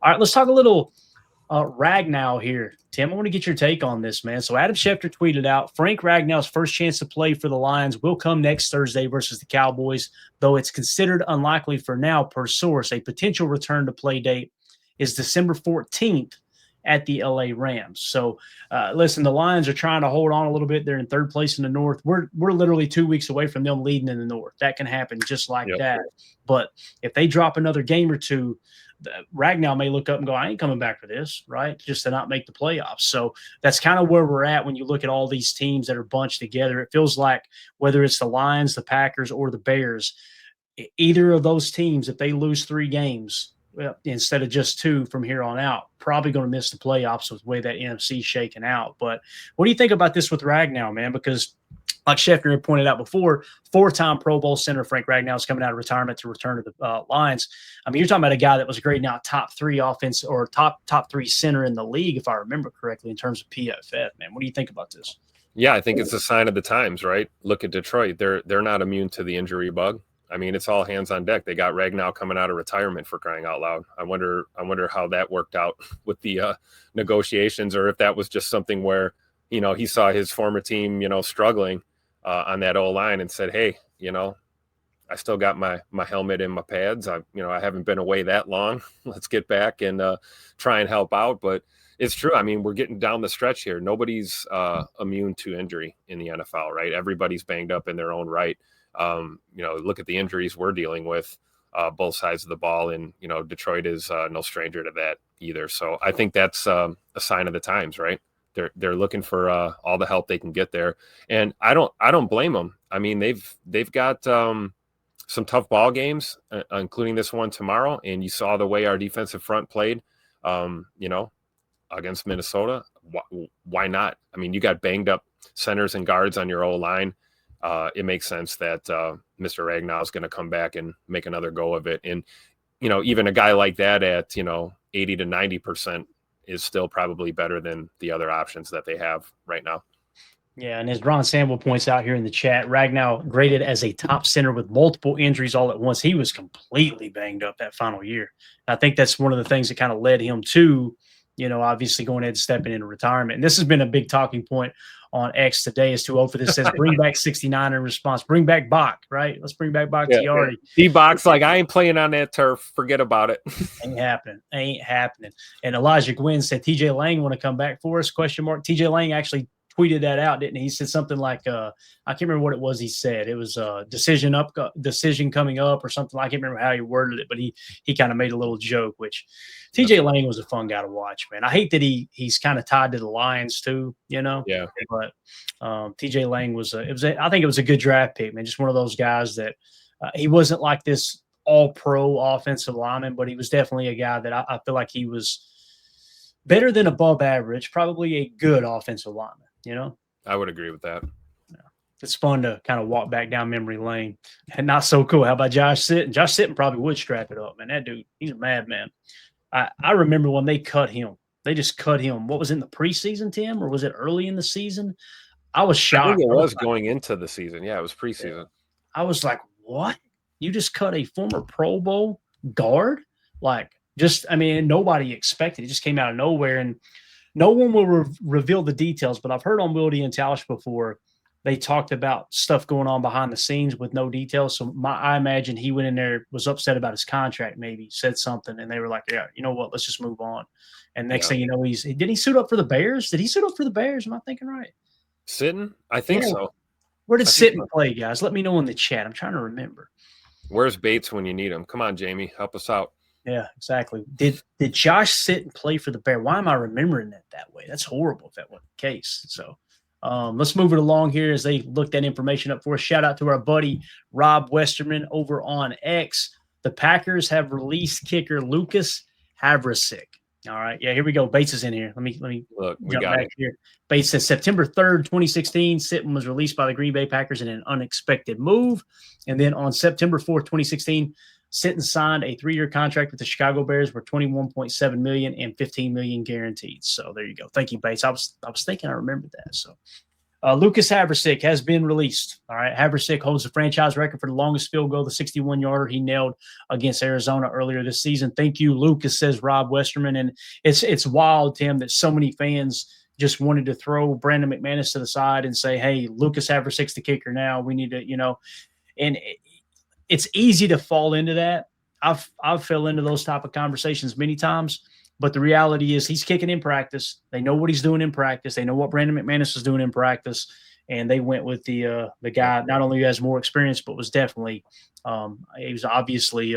All right, let's talk a little Ragnow here. Tim, I want to get your take on this, man. So Adam Schefter tweeted out, Frank Ragnow's first chance to play for the Lions will come next Thursday versus the Cowboys, though it's considered unlikely for now per source. A potential return to play date is December 14th at the LA Rams. So listen, the Lions are trying to hold on a little bit. They're in third place in the North. We're literally 2 weeks away from them leading in the North. That can happen just like that. But if they drop another game or two, Ragnow may look up and go, I ain't coming back for this, right? Just to not make the playoffs. So that's kind of where we're at when you look at all these teams that are bunched together. It feels like whether it's the Lions, the Packers, or the Bears, either of those teams, if they lose 3 games instead of just 2 from here on out, probably going to miss the playoffs with the way that NFC is shaking out. But what do you think about this with Ragnow, man? Because like Schefter had pointed out before, 4-time Pro Bowl center Frank Ragnow is coming out of retirement to return to the Lions. I mean, you're talking about a guy that was grading out top 3 offense or top 3 center in the league, if I remember correctly, in terms of PFF, man. What do you think about this? Yeah, I think it's a sign of the times, right? Look at Detroit. They're not immune to the injury bug. I mean, it's all hands on deck. They got Ragnow coming out of retirement, for crying out loud. I wonder how that worked out with the negotiations, or if that was just something where, he saw his former team, struggling on that O-line and said, hey, I still got my helmet and my pads. I haven't been away that long. Let's get back and try and help out. But it's true. I mean, we're getting down the stretch here. Nobody's immune to injury in the NFL, right? Everybody's banged up in their own right. Look at the injuries we're dealing with, both sides of the ball, and Detroit is no stranger to that either. So I think that's a sign of the times, right? They're looking for all the help they can get there, and I don't blame them. I mean, they've got some tough ball games, including this one tomorrow, and you saw the way our defensive front played, against Minnesota. Why not? I mean, you got banged up centers and guards on your O-line. It makes sense that Mr. Ragnow is going to come back and make another go of it. And, even a guy like that at, 80 to 90% is still probably better than the other options that they have right now. Yeah, and as Ron Sample points out here in the chat, Ragnow graded as a top center with multiple injuries all at once. He was completely banged up that final year. I think that's one of the things that kind of led him to, obviously going ahead and stepping into retirement. And this has been a big talking point on X today as 2-0 for this says, bring back 69 in response. Bring back Bach, right? Let's bring back Bach Tiari. D-Bach's like, I ain't playing on that turf. Forget about it. Ain't happening. And Elijah Gwynn said, TJ Lang want to come back for us, ? TJ Lang actually tweeted that out, didn't he? He said something like, I can't remember what it was he said. It was a decision coming up or something. I can't remember how he worded it, but he kind of made a little joke, which TJ Lang was a fun guy to watch, man. I hate that he's kind of tied to the Lions too, Yeah. But TJ Lang I think it was a good draft pick, man. Just one of those guys that he wasn't like this all-pro offensive lineman, but he was definitely a guy that I feel like he was better than above average, probably a good offensive lineman. I would agree with that. Yeah. It's fun to kind of walk back down memory lane. And not so cool. How about Josh Sitton? Josh Sitton probably would strap it up, man. That dude, he's a madman. I remember when they cut him. They just cut him. What was in the preseason, Tim, or was it early in the season? I was shocked. I think it was going into the season. Yeah, it was preseason. Yeah. I was like, what? You just cut a former Pro Bowl guard? Nobody expected it. It just came out of nowhere. And no one will reveal the details, but I've heard on Wildy and Tausch before, they talked about stuff going on behind the scenes with no details. So I imagine he went in there, was upset about his contract, maybe said something, and they were like, yeah, you know what, let's just move on. And next thing you know, did he suit up for the Bears? Did he suit up for the Bears? Am I thinking right? Sitton? I think so. Where did Sitton play, guys? Let me know in the chat. I'm trying to remember. Where's Bates when you need him? Come on, Jamie, help us out. Yeah, exactly. Did Josh Sitton play for the Bears? Why am I remembering that way? That's horrible if that wasn't the case. So let's move it along here as they look that information up for us. Shout out to our buddy Rob Westerman over on X. The Packers have released kicker Lucas Havrasik. All right. Yeah, here we go. Bates is in here. Let me look. We jump got back it. Here. Bates says September 3rd, 2016, Sitton was released by the Green Bay Packers in an unexpected move. And then on September 4th, 2016, Sitton signed a 3-year contract with the Chicago Bears for $21.7 million and $15 million guaranteed. So there you go. Thank you, Bates. I was thinking I remembered that. So Lucas Haversick has been released. All right. Haversick holds the franchise record for the longest field goal, the 61-yarder he nailed against Arizona earlier this season. Thank you, Lucas, says Rob Westerman. And it's wild, Tim, that so many fans just wanted to throw Brandon McManus to the side and say, hey, Lucas Haversick's the kicker now. We need to, and it's easy to fall into that. I've fell into those type of conversations many times. But the reality is he's kicking in practice. They know what he's doing in practice. They know what Brandon McManus is doing in practice. And they went with the guy not only who has more experience, but was definitely he was obviously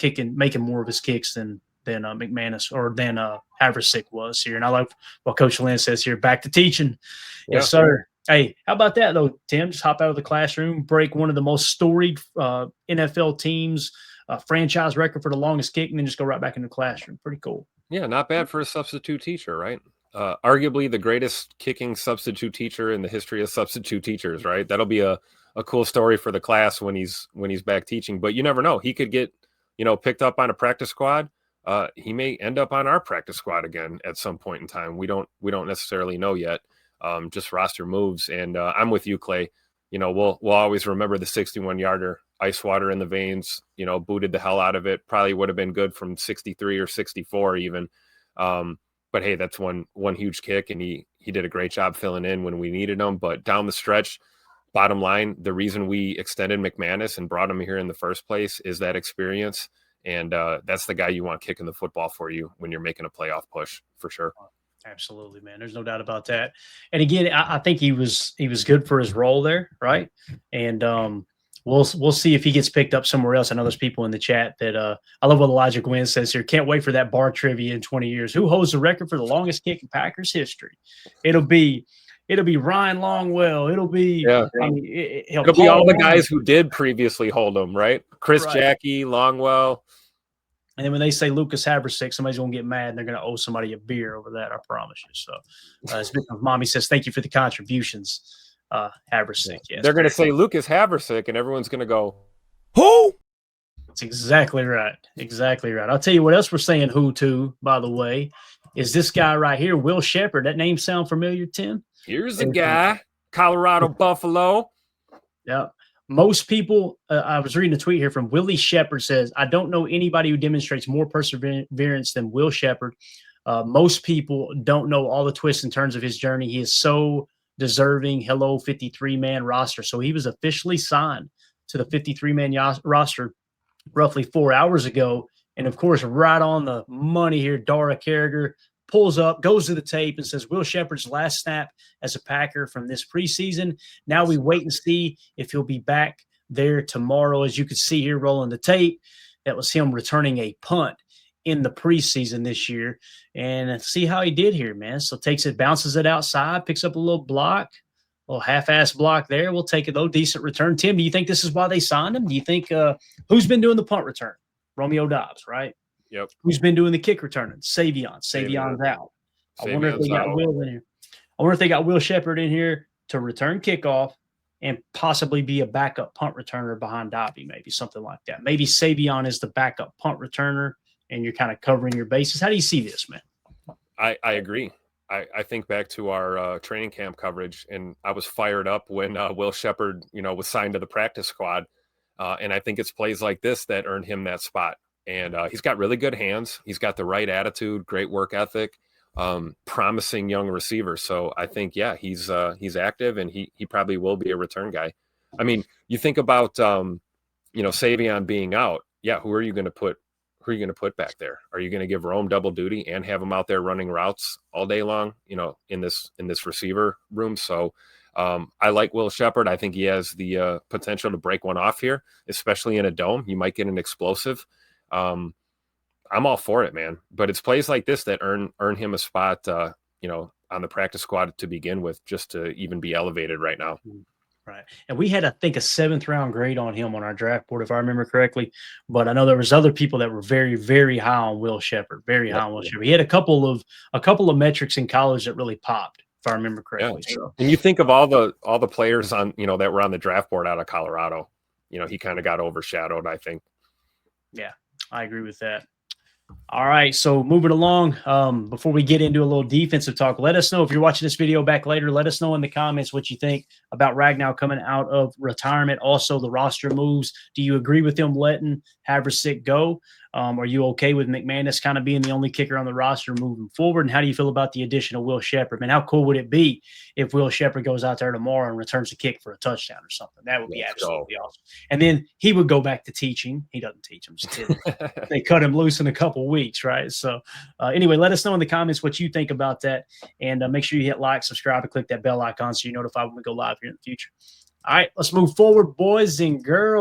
making more of his kicks than McManus or than Haversick was here. And I like what Coach Lynn says here, back to teaching. Yeah. Yes, sir. Hey, how about that, though, Tim? Just hop out of the classroom, break one of the most storied NFL teams, franchise record for the longest kick, and then just go right back in the classroom. Pretty cool. Yeah, not bad for a substitute teacher, right? Arguably the greatest kicking substitute teacher in the history of substitute teachers, right? That'll be a cool story for the class when he's back teaching. But you never know. He could get, picked up on a practice squad. He may end up on our practice squad again at some point in time. We don't necessarily know yet. Just roster moves. And I'm with you, Clay. We'll always remember the 61-yarder. Ice water in the veins, booted the hell out of it. Probably would have been good from 63 or 64 even. But hey, that's one huge kick, and he did a great job filling in when we needed him. But down the stretch, bottom line, the reason we extended McManus and brought him here in the first place is that experience. And that's the guy you want kicking the football for you when you're making a playoff push, for sure. Absolutely, man. There's no doubt about that. And again, I think he was good for his role there, right? And we'll see if he gets picked up somewhere else. I know there's people in the chat that I love what Elijah Gwynn says here. Can't wait for that bar trivia in 20 years. Who holds the record for the longest kick in Packers history? It'll be Ryan Longwell. It'll be it'll be all the guys who did previously hold them, right? Chris Jackie, Longwell. And then when they say Lucas Haversick, somebody's going to get mad and they're going to owe somebody a beer over that, I promise you. So Mommy says, thank you for the contributions, Haversick. Yes, they're going to say Lucas Haversick and everyone's going to go, who? That's exactly right. Exactly right. I'll tell you what else we're saying who to, by the way, is this guy right here, Will Shepherd. That name sound familiar, Tim? Here's a guy, Colorado Buffalo. Yeah. Most people, I was reading a tweet here from Willie Shepard says, I don't know anybody who demonstrates more perseverance than Will Shepherd. Most people don't know all the twists and turns of his journey. He is so deserving. Hello, 53-man roster. So he was officially signed to the 53-man roster roughly 4 hours ago. And, of course, right on the money here, Dara Carragher pulls up, goes to the tape and says, Will Shepherd's last snap as a Packer from this preseason. Now we wait and see if he'll be back there tomorrow. As you can see here rolling the tape, that was him returning a punt in the preseason this year. And see how he did here, man. So takes it, bounces it outside, picks up a little block, a little half-ass block there. We'll take it, though. Decent return. Tim, do you think this is why they signed him? Do you think who's been doing the punt return? Romeo Dobbs, right? Yep. Who's been doing the kick returning? Savion's out. I wonder if they got Will in here. I wonder if they got Will Shepherd in here to return kickoff and possibly be a backup punt returner behind Dobby, maybe something like that. Maybe Savion is the backup punt returner and you're kind of covering your bases. How do you see this, man? I agree. I think back to our training camp coverage, and I was fired up when Will Shepherd, was signed to the practice squad. And I think it's plays like this that earned him that spot. And he's got really good hands. He's got the right attitude, great work ethic, promising young receiver. So I think, he's active, and he probably will be a return guy. I mean, you think about, Savion being out. Yeah, who are you going to put? Who are you going to put back there? Are you going to give Rome double duty and have him out there running routes all day long? In this receiver room. So I like Will Shepherd. I think he has the potential to break one off here, especially in a dome. You might get an explosive. I'm all for it, man. But it's plays like this that earn him a spot, on the practice squad to begin with, just to even be elevated right now. Right. And we had, I think, a 7th-round grade on him on our draft board, if I remember correctly. But I know there was other people that were very, very high on Will Shepherd, very high on Will Shepherd. He had a couple of metrics in college that really popped, if I remember correctly. Yeah. So. And you think of all the players on, that were on the draft board out of Colorado. He kind of got overshadowed, I think. Yeah, I agree with that. All right, so moving along, before we get into a little defensive talk, let us know if you're watching this video back later. Let us know in the comments what you think about Ragnow coming out of retirement. Also, the roster moves. Do you agree with him letting Haversick go? Are you okay with McManus kind of being the only kicker on the roster moving forward? And how do you feel about the addition of Will Shepherd? Man, how cool would it be if Will Shepherd goes out there tomorrow and returns a kick for a touchdown or something? That would be absolutely awesome. And then he would go back to teaching. He doesn't teach him. Just kidding. They cut him loose in a couple weeks, right? So anyway, let us know in the comments what you think about that. And make sure you hit like, subscribe, and click that bell icon so you're notified when we go live here in the future. All right, let's move forward, boys and girls.